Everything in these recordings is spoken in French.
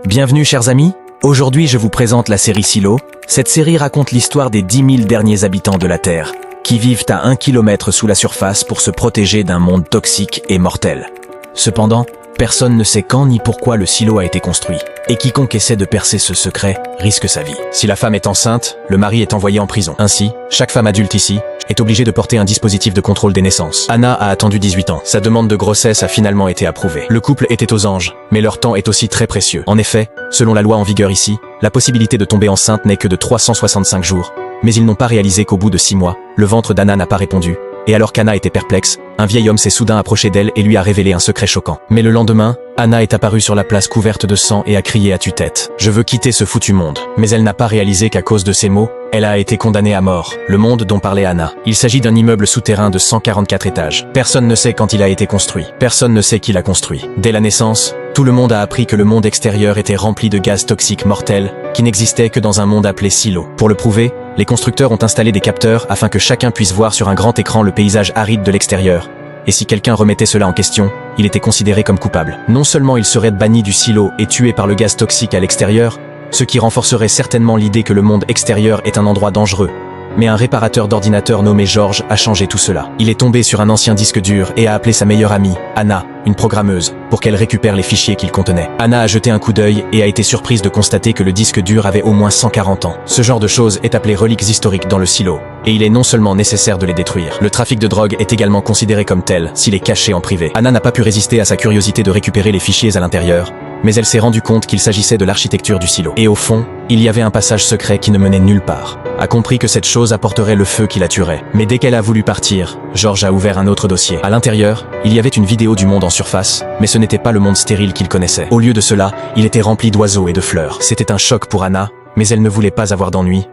Bienvenue chers amis, aujourd'hui je vous présente la série Silo. Cette série raconte l'histoire des 10 000 derniers habitants de la Terre, qui vivent à 1 kilomètre sous la surface pour se protéger d'un monde toxique et mortel. Cependant, personne ne sait quand ni pourquoi le silo a été construit, et quiconque essaie de percer ce secret risque sa vie. Si la femme est enceinte, le mari est envoyé en prison. Ainsi, chaque femme adulte ici est obligée de porter un dispositif de contrôle des naissances. Anna a attendu 18 ans. Sa demande de grossesse a finalement été approuvée. Le couple était aux anges, mais leur temps est aussi très précieux. En effet, selon la loi en vigueur ici, la possibilité de tomber enceinte n'est que de 365 jours. Mais ils n'ont pas réalisé qu'au bout de 6 mois, le ventre d'Anna n'a pas répondu. Et alors qu'Anna était perplexe, un vieil homme s'est soudain approché d'elle et lui a révélé un secret choquant. Mais le lendemain, Anna est apparue sur la place couverte de sang et a crié à tue-tête. « Je veux quitter ce foutu monde ». Mais elle n'a pas réalisé qu'à cause de ces mots, elle a été condamnée à mort. Le monde dont parlait Anna. Il s'agit d'un immeuble souterrain de 144 étages. Personne ne sait quand il a été construit. Personne ne sait qui l'a construit. Dès la naissance, tout le monde a appris que le monde extérieur était rempli de gaz toxiques mortels qui n'existaient que dans un monde appelé silo. Pour le prouver, les constructeurs ont installé des capteurs afin que chacun puisse voir sur un grand écran le paysage aride de l'extérieur. Et si quelqu'un remettait cela en question, il était considéré comme coupable. Non seulement il serait banni du silo et tué par le gaz toxique à l'extérieur, ce qui renforcerait certainement l'idée que le monde extérieur est un endroit dangereux. Mais un réparateur d'ordinateur nommé George a changé tout cela. Il est tombé sur un ancien disque dur et a appelé sa meilleure amie, Anna, une programmeuse, pour qu'elle récupère les fichiers qu'il contenait. Anna a jeté un coup d'œil et a été surprise de constater que le disque dur avait au moins 140 ans. Ce genre de choses est appelé reliques historiques dans le silo, et il est non seulement nécessaire de les détruire. Le trafic de drogue est également considéré comme tel s'il est caché en privé. Anna n'a pas pu résister à sa curiosité de récupérer les fichiers à l'intérieur, mais elle s'est rendue compte qu'il s'agissait de l'architecture du silo. Et au fond, il y avait un passage secret qui ne menait nulle part. A compris que cette chose apporterait le feu qui la tuerait. Mais dès qu'elle a voulu partir, George a ouvert un autre dossier. À l'intérieur, il y avait une vidéo du monde en surface, mais ce n'était pas le monde stérile qu'il connaissait. Au lieu de cela, il était rempli d'oiseaux et de fleurs. C'était un choc pour Anna, mais elle ne voulait pas avoir d'ennui.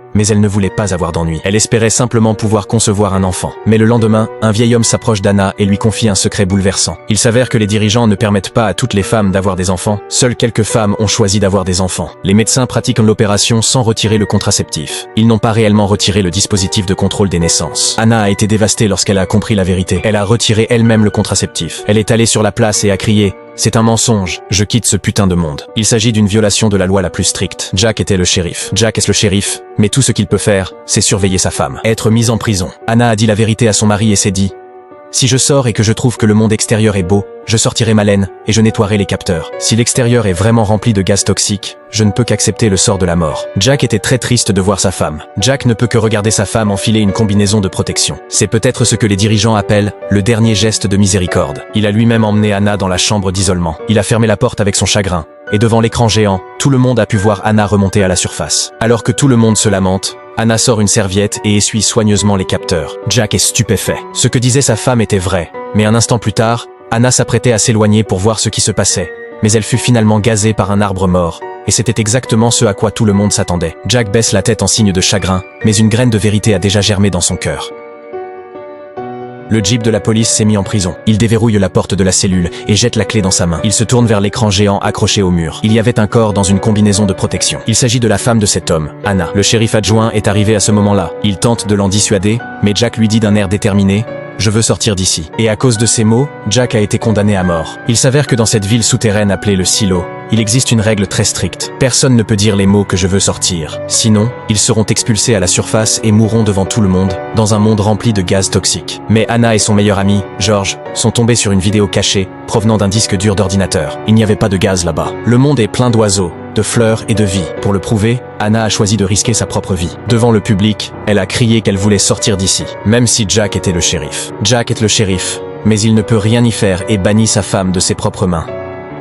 Elle espérait simplement pouvoir concevoir un enfant. Mais le lendemain, un vieil homme s'approche d'Anna et lui confie un secret bouleversant. Il s'avère que les dirigeants ne permettent pas à toutes les femmes d'avoir des enfants. Seules quelques femmes ont choisi d'avoir des enfants. Les médecins pratiquent l'opération sans retirer le contraceptif. Ils n'ont pas réellement retiré le dispositif de contrôle des naissances. Anna a été dévastée lorsqu'elle a compris la vérité. Elle a retiré elle-même le contraceptif. Elle est allée sur la place et a crié: « C'est un mensonge, je quitte ce putain de monde ». Il s'agit d'une violation de la loi la plus stricte. Jack était le shérif. Jack est le shérif, mais tout ce qu'il peut faire, c'est surveiller sa femme. Être mise en prison. Anna a dit la vérité à son mari et s'est dit: « Si je sors et que je trouve que le monde extérieur est beau, je sortirai ma laine et je nettoierai les capteurs. Si l'extérieur est vraiment rempli de gaz toxiques, je ne peux qu'accepter le sort de la mort ». Jack était très triste de voir sa femme. Jack ne peut que regarder sa femme enfiler une combinaison de protection. C'est peut-être ce que les dirigeants appellent le dernier geste de miséricorde. Il a lui-même emmené Anna dans la chambre d'isolement. Il a fermé la porte avec son chagrin. Et devant l'écran géant, tout le monde a pu voir Anna remonter à la surface. Alors que tout le monde se lamente, Anna sort une serviette et essuie soigneusement les capteurs. Jack est stupéfait. Ce que disait sa femme était vrai. Mais un instant plus tard, Anna s'apprêtait à s'éloigner pour voir ce qui se passait. Mais elle fut finalement gazée par un arbre mort. Et c'était exactement ce à quoi tout le monde s'attendait. Jack baisse la tête en signe de chagrin, mais une graine de vérité a déjà germé dans son cœur. Le jeep de la police s'est mis en prison. Il déverrouille la porte de la cellule et jette la clé dans sa main. Il se tourne vers l'écran géant accroché au mur. Il y avait un corps dans une combinaison de protection. Il s'agit de la femme de cet homme, Anna. Le shérif adjoint est arrivé à ce moment-là. Il tente de l'en dissuader, mais Jack lui dit d'un air déterminé: « Je veux sortir d'ici ». Et à cause de ces mots, Jack a été condamné à mort. Il s'avère que dans cette ville souterraine appelée le silo, il existe une règle très stricte. Personne ne peut dire les mots que je veux sortir. Sinon, ils seront expulsés à la surface et mourront devant tout le monde, dans un monde rempli de gaz toxiques. Mais Anna et son meilleur ami, George, sont tombés sur une vidéo cachée, provenant d'un disque dur d'ordinateur. Il n'y avait pas de gaz là-bas. Le monde est plein d'oiseaux, de fleurs et de vie. Pour le prouver, Anna a choisi de risquer sa propre vie. Devant le public, elle a crié qu'elle voulait sortir d'ici, même si Jack était le shérif. Jack est le shérif, mais il ne peut rien y faire et bannit sa femme de ses propres mains.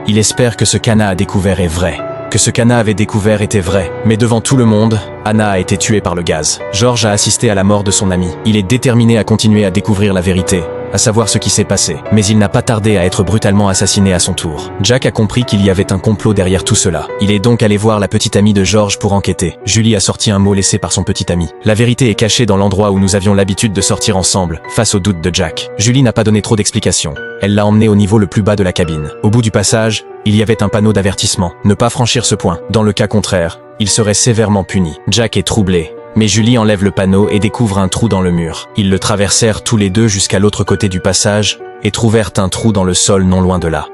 Il espère que ce qu'Anna a découvert est vrai. Que ce qu'Anna avait découvert était vrai. Mais devant tout le monde, Anna a été tuée par le gaz. George a assisté à la mort de son ami. Il est déterminé à continuer à découvrir la vérité, à savoir ce qui s'est passé. Mais il n'a pas tardé à être brutalement assassiné à son tour. Jack a compris qu'il y avait un complot derrière tout cela. Il est donc allé voir la petite amie de George pour enquêter. Julie a sorti un mot laissé par son petit ami. La vérité est cachée dans l'endroit où nous avions l'habitude de sortir ensemble, face au doute de Jack. Julie n'a pas donné trop d'explications. Elle l'a emmené au niveau le plus bas de la cabine. Au bout du passage, il y avait un panneau d'avertissement. Ne pas franchir ce point. Dans le cas contraire, il serait sévèrement puni. Jack est troublé. Mais Julie enlève le panneau et découvre un trou dans le mur. Ils le traversèrent tous les deux jusqu'à l'autre côté du passage et trouvèrent un trou dans le sol non loin de là.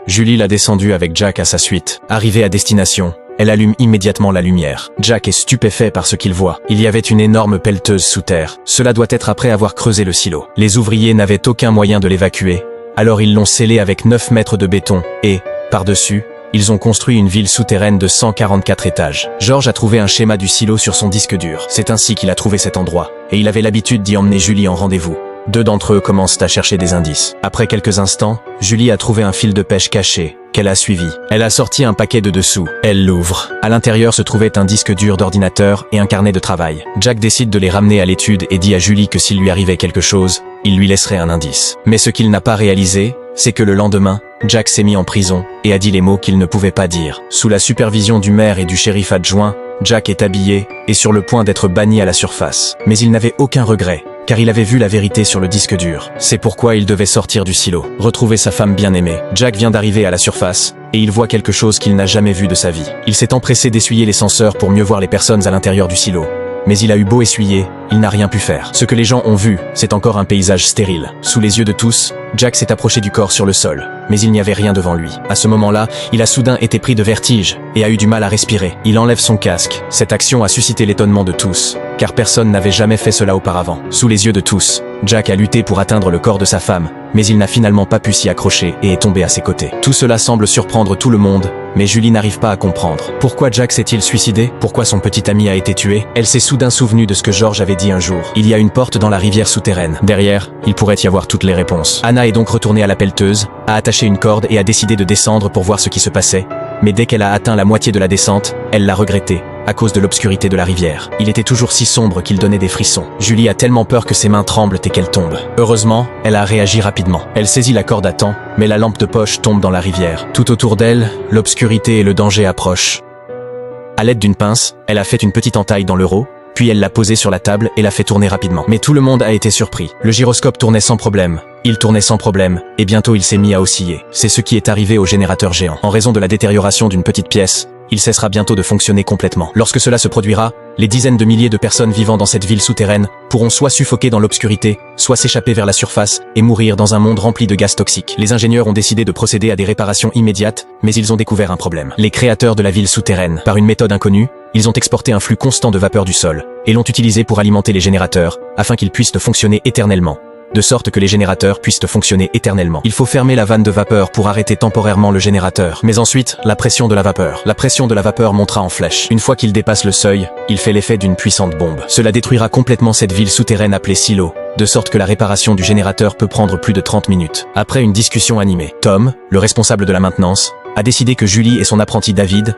Julie l'a descendu avec Jack à sa suite. Arrivée à destination, elle allume immédiatement la lumière. Jack est stupéfait par ce qu'il voit. Il y avait une énorme pelleteuse sous terre. Cela doit être après avoir creusé le silo. Les ouvriers n'avaient aucun moyen de l'évacuer, alors ils l'ont scellé avec 9 mètres de béton et, par-dessus, ils ont construit une ville souterraine de 144 étages. George a trouvé un schéma du silo sur son disque dur. C'est ainsi qu'il a trouvé cet endroit, et il avait l'habitude d'y emmener Julie en rendez-vous. 2 d'entre eux commencent à chercher des indices. Après quelques instants, Julie a trouvé un fil de pêche caché, qu'elle a suivi. Elle a sorti un paquet de dessous. Elle l'ouvre. À l'intérieur se trouvait un disque dur d'ordinateur et un carnet de travail. Jack décide de les ramener à l'étude et dit à Julie que s'il lui arrivait quelque chose, il lui laisserait un indice. Mais ce qu'il n'a pas réalisé, c'est que le lendemain, Jack s'est mis en prison et a dit les mots qu'il ne pouvait pas dire. Sous la supervision du maire et du shérif adjoint, Jack est habillé et sur le point d'être banni à la surface. Mais il n'avait aucun regret, car il avait vu la vérité sur le disque dur. C'est pourquoi il devait sortir du silo, retrouver sa femme bien-aimée. Jack vient d'arriver à la surface, et il voit quelque chose qu'il n'a jamais vu de sa vie. Il s'est empressé d'essuyer les senseurs pour mieux voir les personnes à l'intérieur du silo. Mais il a eu beau essuyer, il n'a rien pu faire. Ce que les gens ont vu, c'est encore un paysage stérile. Sous les yeux de tous, Jack s'est approché du corps sur le sol, mais il n'y avait rien devant lui. À ce moment-là, il a soudain été pris de vertige et a eu du mal à respirer. Il enlève son casque. Cette action a suscité l'étonnement de tous, car personne n'avait jamais fait cela auparavant. Sous les yeux de tous, Jack a lutté pour atteindre le corps de sa femme, mais il n'a finalement pas pu s'y accrocher et est tombé à ses côtés. Tout cela semble surprendre tout le monde, mais Julie n'arrive pas à comprendre. Pourquoi Jack s'est-il suicidé? Pourquoi son petit ami a été tué? Elle s'est soudain souvenue de ce que George avait dit un jour. Il y a une porte dans la rivière souterraine. Derrière, il pourrait y avoir toutes les réponses. Anna est donc retournée à la pelleteuse, a attaché une corde et a décidé de descendre pour voir ce qui se passait. Mais dès qu'elle a atteint la moitié de la descente, elle l'a regretté, à cause de l'obscurité de la rivière. Il était toujours si sombre qu'il donnait des frissons. Julie a tellement peur que ses mains tremblent et qu'elle tombe. Heureusement, elle a réagi rapidement. Elle saisit la corde à temps, mais la lampe de poche tombe dans la rivière. Tout autour d'elle, l'obscurité et le danger approchent. À l'aide d'une pince, elle a fait une petite entaille dans l'euro, puis elle l'a posée sur la table et l'a fait tourner rapidement. Mais tout le monde a été surpris. Le gyroscope tournait sans problème. Il tournait sans problème, et bientôt il s'est mis à osciller. C'est ce qui est arrivé au générateur géant. En raison de la détérioration d'une petite pièce, il cessera bientôt de fonctionner complètement. Lorsque cela se produira, les dizaines de milliers de personnes vivant dans cette ville souterraine pourront soit suffoquer dans l'obscurité, soit s'échapper vers la surface et mourir dans un monde rempli de gaz toxiques. Les ingénieurs ont décidé de procéder à des réparations immédiates, mais ils ont découvert un problème. Les créateurs de la ville souterraine, par une méthode inconnue, ils ont exporté un flux constant de vapeur du sol, et l'ont utilisé pour alimenter les générateurs, afin qu'ils puissent fonctionner éternellement. De sorte que les générateurs puissent fonctionner éternellement. Il faut fermer la vanne de vapeur pour arrêter temporairement le générateur. Mais ensuite, la pression de la vapeur. La pression de la vapeur montera en flèche. Une fois qu'il dépasse le seuil, il fait l'effet d'une puissante bombe. Cela détruira complètement cette ville souterraine appelée silo, de sorte que la réparation du générateur peut prendre plus de 30 minutes. Après une discussion animée, Tom, le responsable de la maintenance, a décidé que Julie et son apprenti David,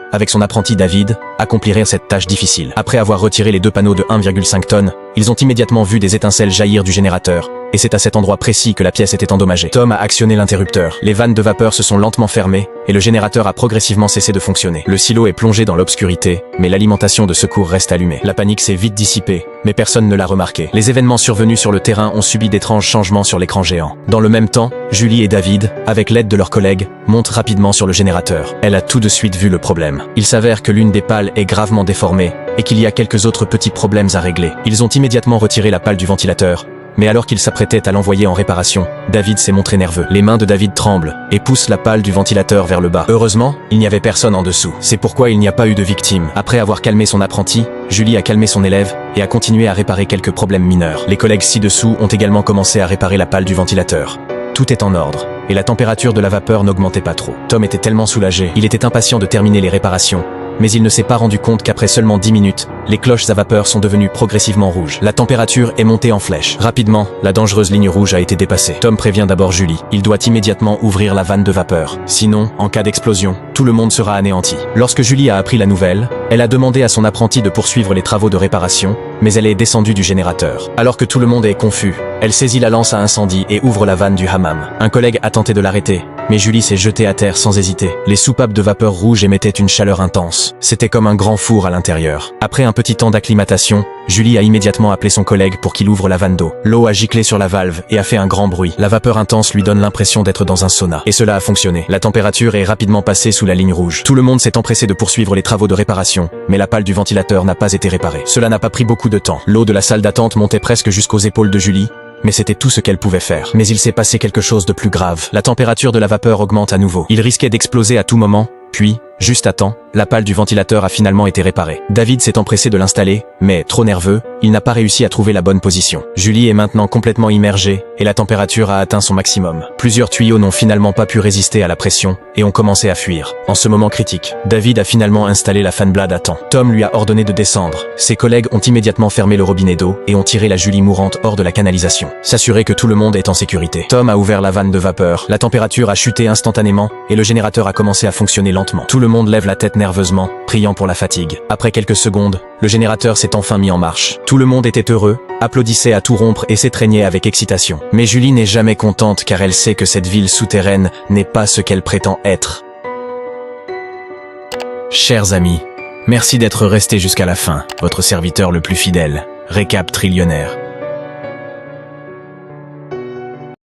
accompliraient cette tâche difficile. Après avoir retiré les 2 panneaux de 1,5 tonnes, ils ont immédiatement vu des étincelles jaillir du générateur, et c'est à cet endroit précis que la pièce était endommagée. Tom a actionné l'interrupteur. Les vannes de vapeur se sont lentement fermées, et le générateur a progressivement cessé de fonctionner. Le silo est plongé dans l'obscurité, mais l'alimentation de secours reste allumée. La panique s'est vite dissipée, mais personne ne l'a remarqué. Les événements survenus sur le terrain ont subi d'étranges changements sur l'écran géant. Dans le même temps, Julie et David, avec l'aide de leurs collègues, montent rapidement sur le générateur. Elle a tout de suite vu le problème. Il s'avère que l'une des pales est gravement déformée, et qu'il y a quelques autres petits problèmes à régler. Ils ont immédiatement retiré la pale du ventilateur, mais alors qu'il s'apprêtait à l'envoyer en réparation, David s'est montré nerveux. Les mains de David tremblent et poussent la pale du ventilateur vers le bas. Heureusement, il n'y avait personne en dessous. C'est pourquoi il n'y a pas eu de victime. Après avoir calmé son apprenti, Julie a calmé son élève et a continué à réparer quelques problèmes mineurs. Les collègues ci-dessous ont également commencé à réparer la pale du ventilateur. Tout est en ordre, et la température de la vapeur n'augmentait pas trop. Tom était tellement soulagé, il était impatient de terminer les réparations, mais il ne s'est pas rendu compte qu'après seulement 10 minutes, les cloches à vapeur sont devenues progressivement rouges. La température est montée en flèche. Rapidement, la dangereuse ligne rouge a été dépassée. Tom prévient d'abord Julie. Il doit immédiatement ouvrir la vanne de vapeur. Sinon, en cas d'explosion, tout le monde sera anéanti. Lorsque Julie a appris la nouvelle, elle a demandé à son apprenti de poursuivre les travaux de réparation, mais elle est descendue du générateur. Alors que tout le monde est confus, elle saisit la lance à incendie et ouvre la vanne du hammam. Un collègue a tenté de l'arrêter, mais Julie s'est jetée à terre sans hésiter. Les soupapes de vapeur rouge émettaient une chaleur intense. C'était comme un grand four à l'intérieur. Après un petit temps d'acclimatation, Julie a immédiatement appelé son collègue pour qu'il ouvre la vanne d'eau. L'eau a giclé sur la valve et a fait un grand bruit. La vapeur intense lui donne l'impression d'être dans un sauna. Et cela a fonctionné. La température est rapidement passée sous la ligne rouge. Tout le monde s'est empressé de poursuivre les travaux de réparation, mais la pale du ventilateur n'a pas été réparée. Cela n'a pas pris beaucoup de temps. L'eau de la salle d'attente montait presque jusqu'aux épaules de Julie, mais c'était tout ce qu'elle pouvait faire. Mais il s'est passé quelque chose de plus grave. La température de la vapeur augmente à nouveau. Il risquait d'exploser à tout moment, puis, juste à temps, la pale du ventilateur a finalement été réparée. David s'est empressé de l'installer, mais, trop nerveux, il n'a pas réussi à trouver la bonne position. Julie est maintenant complètement immergée, et la température a atteint son maximum. Plusieurs tuyaux n'ont finalement pas pu résister à la pression, et ont commencé à fuir. En ce moment critique, David a finalement installé la fanblade à temps. Tom lui a ordonné de descendre. Ses collègues ont immédiatement fermé le robinet d'eau, et ont tiré la Julie mourante hors de la canalisation. S'assurer que tout le monde est en sécurité. Tom a ouvert la vanne de vapeur, la température a chuté instantanément, et le générateur a commencé à fonctionner lentement. Tout le monde lève la tête nerveusement, priant pour la fatigue. Après quelques secondes, le générateur s'est enfin mis en marche. Tout le monde était heureux, applaudissait à tout rompre et s'étreignait avec excitation. Mais Julie n'est jamais contente car elle sait que cette ville souterraine n'est pas ce qu'elle prétend être. Chers amis, merci d'être restés jusqu'à la fin. Votre serviteur le plus fidèle, Récap Trillionnaire.